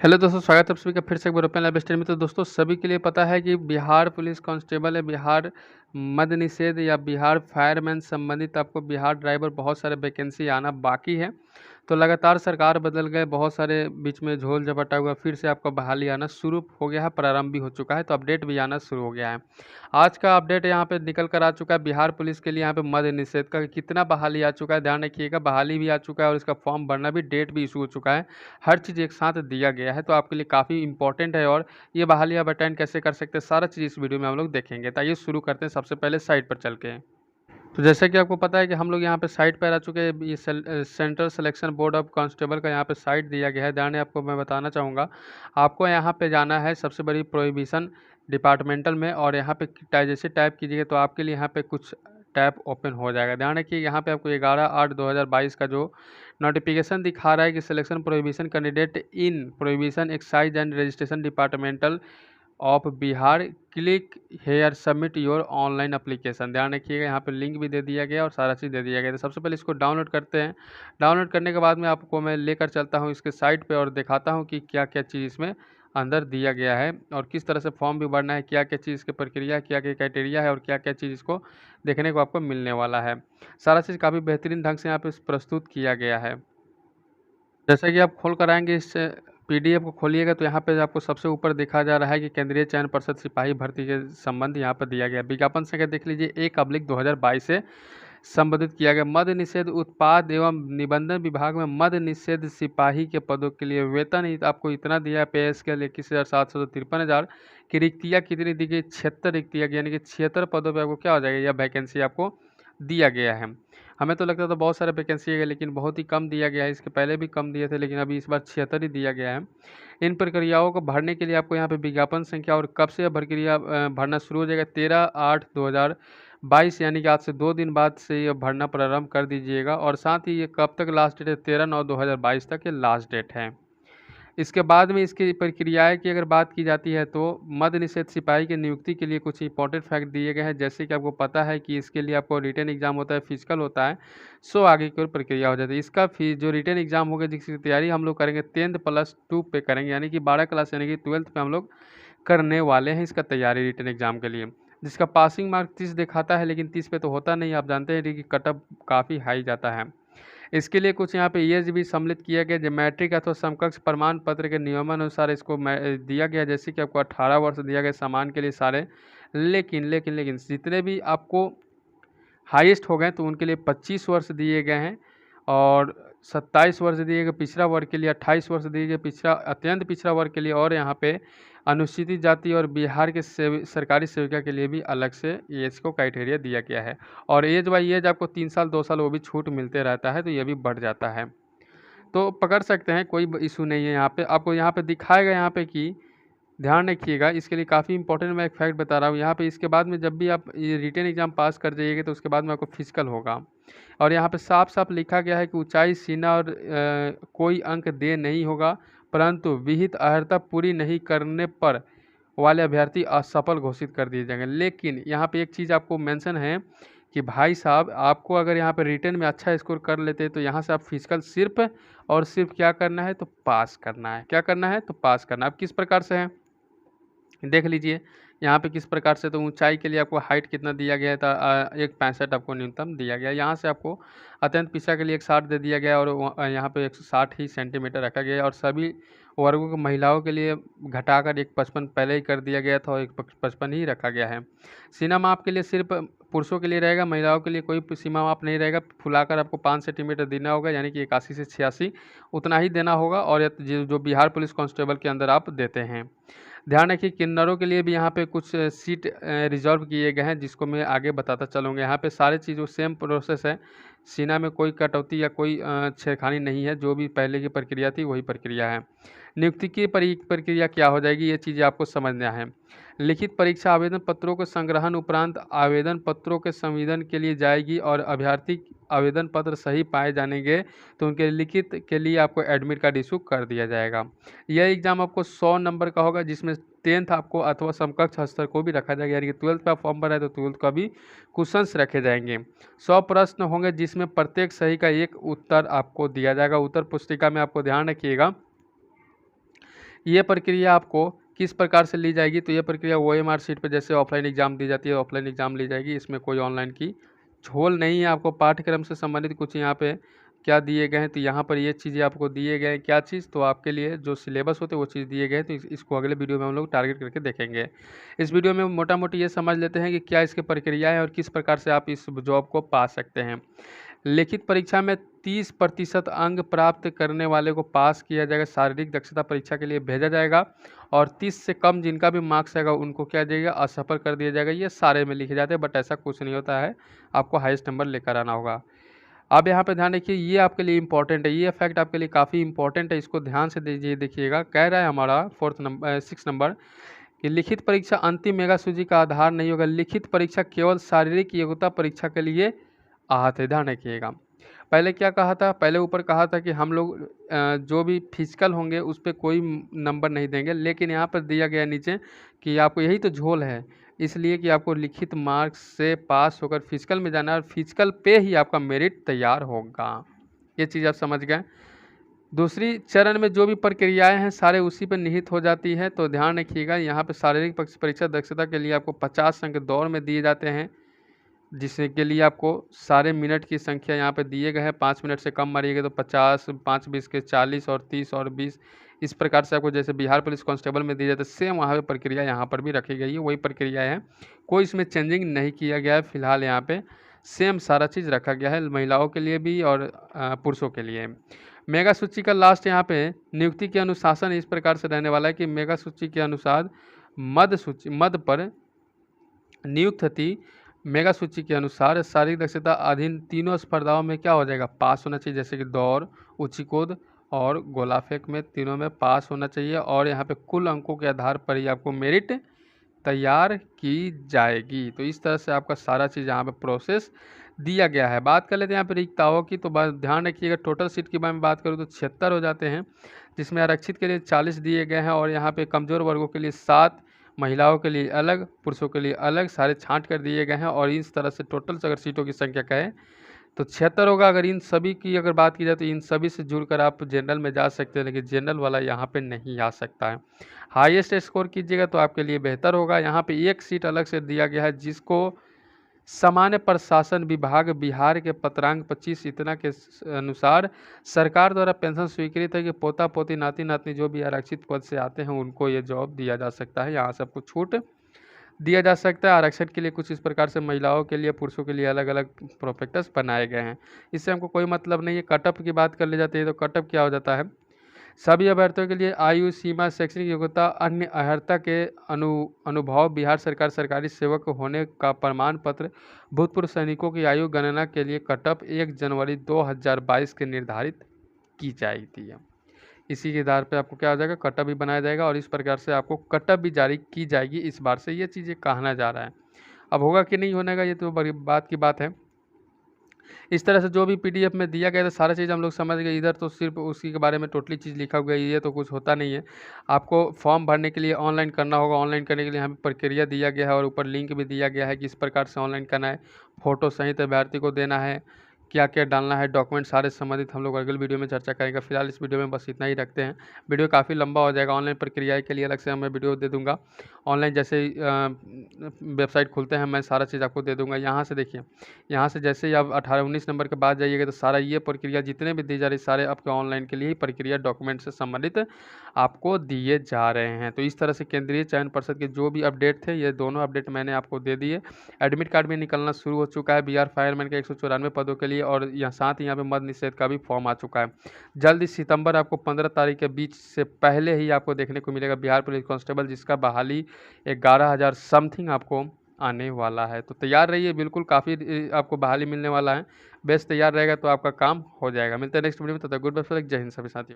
Hello दोस्तों, स्वागत है आप सभी का फिर से एक बार ओपन लैब स्टडी में। तो दोस्तों सभी के लिए पता है कि बिहार पुलिस कांस्टेबल है, बिहार मद्य निषेध या बिहार फायरमैन संबंधित आपको बिहार ड्राइवर बहुत सारे वैकेंसी आना बाकी है। तो लगातार सरकार बदल गए, बहुत सारे बीच में झोल झपटा हुआ, फिर से आपका बहाली आना शुरू हो गया है, प्रारंभ भी हो चुका है, तो अपडेट भी आना शुरू हो गया है। आज का अपडेट यहाँ पे निकल कर आ चुका है बिहार पुलिस के लिए, यहाँ पे मद्य निषेध का कितना बहाली आ चुका है, ध्यान रखिएगा। बहाली भी आ चुका है और इसका फॉर्म भरना भी, डेट भी इशू हो चुका है, हर चीज़ एक साथ दिया गया है, तो आपके लिए काफ़ी इंपॉर्टेंट है। और ये बहाली आप अटेंड कैसे कर सकते हैं, सारा चीज़ इस वीडियो में हम लोग देखेंगे। तो आइए शुरू करते हैं सबसे पहले साइट पर चल के। तो जैसे कि आपको पता है कि हम लोग यहाँ पे साइट पर आ चुके हैं। ये central selection board of constable का यहाँ पे साइट दिया गया है। ध्यान है, आपको मैं बताना चाहूँगा, आपको यहाँ पे जाना है सबसे बड़ी प्रोहिबिशन डिपार्टमेंटल में, और यहाँ पे जैसे टाइप कीजिएगा तो आपके लिए यहाँ पे कुछ टैब ओपन हो जाएगा। ध्यान रखिए, यहाँ पे आपको 11/8/2022 का जो नोटिफिकेशन दिखा रहा है कि selection prohibition candidate in prohibition excise and registration departmental of Bihar, click here submit your online application. ध्यान रखिएगा, यहाँ पे लिंक भी दे दिया गया और सारा चीज़ दे दिया गया। तो सबसे पहले इसको डाउनलोड करते हैं। डाउनलोड करने के बाद में आपको मैं लेकर चलता हूँ इसके साइट पे और दिखाता हूँ कि क्या क्या चीज़ इसमें अंदर दिया गया है और किस तरह से फॉर्म भी भरना है, क्या क्या चीज़ की प्रक्रिया, क्या क्या क्राइटेरिया है और क्या क्या चीज़ इसको देखने को आपको मिलने वाला है। सारा चीज़ काफ़ी बेहतरीन ढंग से यहाँ पे प्रस्तुत किया गया है। जैसा कि आप खोल कर आएंगे, इस पीडीएफ को खोलिएगा तो यहाँ पे आपको सबसे ऊपर देखा जा रहा है कि केंद्रीय चयन पर्षद सिपाही भर्ती के संबंध यहाँ पर दिया गया। विज्ञापन संख्या देख लीजिए 1/2022 से संबोधित किया गया। मद्य निषेध उत्पाद एवं निबंधन विभाग में मद्य निषेध सिपाही के पदों के लिए वेतन आपको इतना दिया है। पे स्केल 21,700 से 53,000 की रिक्तियाँ कितनी दी गई? 76 रिक्तियाँ, यानी कि 76 पदों पर आपको क्या हो जाएगा, यह वैकेंसी आपको दिया गया है। हमें तो लगता था बहुत सारे वैकेंसी है, लेकिन बहुत ही कम दिया गया है। इसके पहले भी कम दिए थे, लेकिन अभी इस बार 76 ही दिया गया है। इन प्रक्रियाओं को भरने के लिए आपको यहाँ पे विज्ञापन संख्या और कब से यह प्रक्रिया भरना शुरू हो जाएगा, 13/8/2022, यानी कि आज से 2 दिन बाद से ये भरना प्रारंभ कर दीजिएगा। और साथ ही ये कब तक लास्ट डेट है, 13/9/2022 तक ये लास्ट डेट है। इसके बाद में इसकी प्रक्रियाएँ की अगर बात की जाती है तो मद्य निषेध सिपाही की नियुक्ति के लिए कुछ इंपॉर्टेंट फैक्ट दिए गए हैं। जैसे कि आपको पता है कि इसके लिए आपको रिटन एग्जाम होता है, फिजिकल होता है, सो आगे की ओर प्रक्रिया हो जाती है। इसका जो रिटन एग्जाम होगा, जिसकी तैयारी हम लोग करेंगे 10th+2 पे करेंगे, यानी कि 12 क्लास यानी कि 12th पे हम लोग करने वाले हैं इसका तैयारी रिटन एग्जाम के लिए। जिसका पासिंग मार्क 30 दिखाता है, लेकिन 30 पे तो होता नहीं, आप जानते हैं कि कट ऑफ काफ़ी हाई जाता है। इसके लिए कुछ यहाँ पे एज भी सम्मिलित किया गया, जो मैट्रिक अथवा समकक्ष प्रमाण पत्र के नियमानुसार इसको दिया गया। जैसे कि आपको 18 वर्ष दिया गया सामान के लिए सारे, लेकिन जितने भी आपको हाईएस्ट हो गए तो उनके लिए 25 वर्ष दिए गए हैं, और 27 वर्ष दिए गए पिछड़ा वर्ग के लिए, 28 वर्ष दिए गए पिछड़ा अत्यंत पिछड़ा वर्ग के लिए, और यहाँ पे अनुसूचित जाति और बिहार के सरकारी सेविका के लिए भी अलग से एज को क्राइटेरिया दिया गया है। और एज बाई एज आपको 3 साल 2 साल वो भी छूट मिलते रहता है, तो ये भी बढ़ जाता है, तो पकड़ सकते हैं, कोई इशू नहीं है। यहाँ पे आपको यहाँ पे दिखाएगा यहाँ पे कि ध्यान रखिएगा, इसके लिए काफ़ी इंपॉर्टेंट मैं एक फैक्ट बता रहा हूँ यहाँ पे। इसके बाद में जब भी आप ये रिटन एग्जाम पास कर जाइएगा तो उसके बाद में आपको फिजिकल होगा, और यहाँ पे साफ साफ लिखा गया है कि ऊंचाई, सीना और कोई अंक दे नहीं होगा, परंतु विहित अर्हता पूरी नहीं करने पर वाले अभ्यर्थी असफल घोषित कर दिए जाएंगे। लेकिन यहाँ पे एक चीज़ आपको मेंशन है कि भाई साहब, आपको अगर यहाँ पे रिटन में अच्छा स्कोर कर लेते हैं तो यहाँ से आप फिजिकल सिर्फ और सिर्फ क्या करना है, तो पास करना है। क्या करना है, तो पास करना है। अब किस प्रकार से है देख लीजिए यहाँ पे किस प्रकार से। तो ऊंचाई के लिए आपको हाइट कितना दिया गया था, 1.65 आपको न्यूनतम दिया गया। यहाँ से आपको अत्यंत पिछड़ा के लिए 160 दे दिया गया, और यहाँ पे 160 ही सेंटीमीटर रखा गया। और सभी वर्गों को महिलाओं के लिए घटाकर 155 पहले ही कर दिया गया था, और 155 ही रखा गया है। सीना माप के लिए सिर्फ पुरुषों के लिए रहेगा, महिलाओं के लिए कोई सीमा माप नहीं रहेगा। फुलाकर आपको 5 सेंटीमीटर देना होगा, यानी कि 81 से 86 उतना ही देना होगा, और जो बिहार पुलिस कांस्टेबल के अंदर आप देते हैं। ध्यान रखिए, किन्नरों के लिए भी यहाँ पे कुछ सीट रिजर्व किए गए हैं, जिसको मैं आगे बताता चलूँगा। यहाँ पे सारे चीज़ों सेम प्रोसेस है, सीना में कोई कटौती या कोई छेड़खानी नहीं है, जो भी पहले की प्रक्रिया थी वही प्रक्रिया है। नियुक्ति की प्रक्रिया क्या हो जाएगी, ये चीज़ें आपको समझना है। लिखित परीक्षा आवेदन पत्रों के संग्रहण उपरांत आवेदन पत्रों के संवेदन के लिए जाएगी, और अभ्यर्थी आवेदन पत्र सही पाए जानेंगे तो उनके लिखित के लिए आपको एडमिट कार्ड इशू कर दिया जाएगा। यह एग्ज़ाम आपको 100 नंबर का होगा, जिसमें 10th आपको अथवा समकक्ष स्तर को भी रखा जाएगा, यानी कि 12th पे आप फॉर्म भरा है तो 12th का भी क्वेश्चंस रखे जाएंगे। 100 प्रश्न होंगे, जिसमें प्रत्येक सही का एक उत्तर आपको दिया जाएगा। उत्तर पुस्तिका में आपको ध्यान रखिएगा ये प्रक्रिया आपको किस प्रकार से ली जाएगी, तो ये प्रक्रिया OMR शीट पर जैसे ऑफलाइन एग्जाम दी जाती है ऑफलाइन एग्जाम ली जाएगी। इसमें कोई ऑनलाइन की झोल नहीं है। आपको पाठ्यक्रम से संबंधित कुछ यहाँ पे क्या दिए गए हैं, तो यहाँ पर ये चीज़ें आपको दिए गए हैं। क्या चीज़, तो आपके लिए जो सिलेबस होते हैं वो चीज़ दिए गए हैं। तो इसको अगले वीडियो में हम लोग टारगेट करके देखेंगे। इस वीडियो में मोटा मोटी ये समझ लेते हैं कि क्या इसकी प्रक्रिया है और किस प्रकार से आप इस जॉब को पा सकते हैं। लिखित परीक्षा में 30% अंक प्राप्त करने वाले को पास किया जाएगा, शारीरिक दक्षता परीक्षा के लिए भेजा जाएगा, और 30 से कम जिनका भी मार्क्स आएगा उनको क्या जाएगा, असफल कर दिया जाएगा। ये सारे में लिखे जाते हैं, बट ऐसा कुछ नहीं होता है, आपको हाईएस्ट नंबर लेकर आना होगा। अब यहाँ पे ध्यान रखिए, ये आपके लिए इंपॉर्टेंट है, ये फैक्ट आपके लिए काफ़ी इंपॉर्टेंट है, इसको ध्यान से देखिएगा। कह रहा है हमारा 6 नंबर कि लिखित परीक्षा अंतिम मेगा सूची का आधार नहीं होगा। लिखित परीक्षा केवल शारीरिक योग्यता परीक्षा के लिए आहत है, ध्यान रखिएगा। पहले क्या कहा था, पहले ऊपर कहा था कि हम लोग जो भी फिजिकल होंगे उस पर कोई नंबर नहीं देंगे, लेकिन यहाँ पर दिया गया नीचे कि आपको यही तो झोल है, इसलिए कि आपको लिखित मार्क्स से पास होकर फिजिकल में जाना है, और फिजिकल पे ही आपका मेरिट तैयार होगा। ये चीज़ आप समझ गए। दूसरी चरण में जो भी प्रक्रियाएं हैं सारे उसी पर निहित हो जाती है। तो ध्यान रखिएगा, यहाँ पे शारीरिक परीक्षा दक्षता के लिए आपको 50 अंक दौड़ में दिए जाते हैं, जिसके लिए आपको सारे मिनट की संख्या यहाँ पे दिए गए हैं। 5 मिनट से कम मारिएगा तो 50, 5 20 के 40 और 30 और 20, इस प्रकार से आपको जैसे बिहार पुलिस कांस्टेबल में दी जाती है सेम वहाँ पे प्रक्रिया यहाँ पर भी रखी गई है, वही प्रक्रिया है, कोई इसमें चेंजिंग नहीं किया गया है। फिलहाल यहाँ पे सेम सारा चीज़ रखा गया है, महिलाओं के लिए भी और पुरुषों के लिए। मेगा सूची का लास्ट यहाँ पे नियुक्ति के अनुशासन इस प्रकार से रहने वाला है कि मेगा सूची के अनुसार मद पर नियुक्त थी। मेगा सूची के अनुसार शारीरिक दक्षता अधीन तीनों स्पर्धाओं में क्या हो जाएगा, पास होना चाहिए, जैसे कि दौड़, ऊंची कूद और गोला फेंक में तीनों में पास होना चाहिए, और यहाँ पे कुल अंकों के आधार पर ही आपको मेरिट तैयार की जाएगी। तो इस तरह से आपका सारा चीज़ यहाँ पे प्रोसेस दिया गया है। बात कर लेते हैं यहाँ पे रिक्ताओं की, तो ध्यान रखिएगा टोटल सीट की बारे में बात करूँ तो 76 हो जाते हैं, जिसमें आरक्षित के लिए 40 दिए गए हैं, और यहाँ पे कमज़ोर वर्गों के लिए 7, महिलाओं के लिए अलग, पुरुषों के लिए अलग, सारे छांट कर दिए गए हैं। और इस तरह से टोटल अगर सीटों की संख्या कहें तो 76 होगा। अगर इन सभी की अगर बात की जाए तो इन सभी से जुड़कर आप जनरल में जा सकते हैं, लेकिन जनरल वाला यहाँ पे नहीं आ सकता है। हाईएस्ट स्कोर कीजिएगा तो आपके लिए बेहतर होगा। यहाँ पे एक सीट अलग से दिया गया है, जिसको सामान्य प्रशासन विभाग बिहार के पत्रांक 25 इतना के अनुसार सरकार द्वारा पेंशन स्वीकृत है कि पोता पोती नाती नातनी जो भी आरक्षित पद से आते हैं उनको ये जॉब दिया जा सकता है। यहाँ सबको छूट दिया जा सकता है। आरक्षण के लिए कुछ इस प्रकार से महिलाओं के लिए, पुरुषों के लिए अलग अलग प्रोस्पेक्टस बनाए गए हैं। इससे हमको कोई मतलब नहीं है। कटअप की बात कर ली जाती है तो कटअप क्या हो जाता है, सभी अभ्यर्थियों के लिए आयु सीमा, शैक्षणिक योग्यता, अन्य अर्हता के अनुभव, बिहार सरकार सरकारी सेवक होने का प्रमाण पत्र, भूतपूर्व सैनिकों की आयु गणना के लिए कटअप 1 जनवरी 2022 के निर्धारित की जाती है। इसी के आधार पे आपको क्या हो जाएगा, कटअप भी बनाया जाएगा, और इस प्रकार से आपको कटअप भी जारी की जाएगी इस बार से। ये चीज़ें कहना जा रहा है, अब होगा कि नहीं होने का ये तो बड़ी बात की बात है। इस तरह से जो भी पीडीएफ में दिया गया था सारा चीज़ हम लोग समझ गए। इधर तो सिर्फ उसी के बारे में टोटली चीज़ लिखा हुआ है, ये तो कुछ होता नहीं है। आपको फॉर्म भरने के लिए ऑनलाइन करना होगा, ऑनलाइन करने के लिए यहाँ पे प्रक्रिया दिया गया है, और ऊपर लिंक भी दिया गया है कि इस प्रकार से ऑनलाइन करना है, फ़ोटो सहित अभ्यर्थी को देना है, क्या क्या डालना है, डॉक्यूमेंट सारे संबंधित हम लोग अगले वीडियो में चर्चा करेंगे। फिलहाल इस वीडियो में बस इतना ही रखते हैं, वीडियो काफ़ी लंबा हो जाएगा। ऑनलाइन प्रक्रिया के लिए अलग से मैं वीडियो दे दूंगा, ऑनलाइन जैसे वेबसाइट खुलते हैं मैं सारा चीज़ आपको दे दूंगा। यहाँ से देखिए, यहाँ से जैसे ही आप 18-19 नंबर के बाद जाइएगा तो सारा ये प्रक्रिया जितने भी दी जा रही सारे आपके ऑनलाइन के लिए ही प्रक्रिया डॉक्यूमेंट से संबंधित आपको दिए जा रहे हैं। तो इस तरह से केंद्रीय चयन पर्षद के जो भी अपडेट थे ये दोनों अपडेट मैंने आपको दे दिए। एडमिट कार्ड भी निकलना शुरू हो चुका है बिहार फायरमैन के 194 पदों के लिए, और यहाँ साथ ही यहाँ पे मद निषेध का भी फॉर्म आ चुका है। जल्द सितंबर आपको 15 तारीख के बीच से पहले ही आपको देखने को मिलेगा बिहार पुलिस कांस्टेबल, जिसका बहाली 11,000 समथिंग आपको आने वाला है। तो तैयार रहिए, बिल्कुल काफ़ी आपको बहाली मिलने वाला है। बेस्ट तैयार रहेगा तो आपका काम हो जाएगा। मिलते हैं नेक्स्ट वीडियो में, तब तक गुड बाय, जय हिंद सभी साथियों।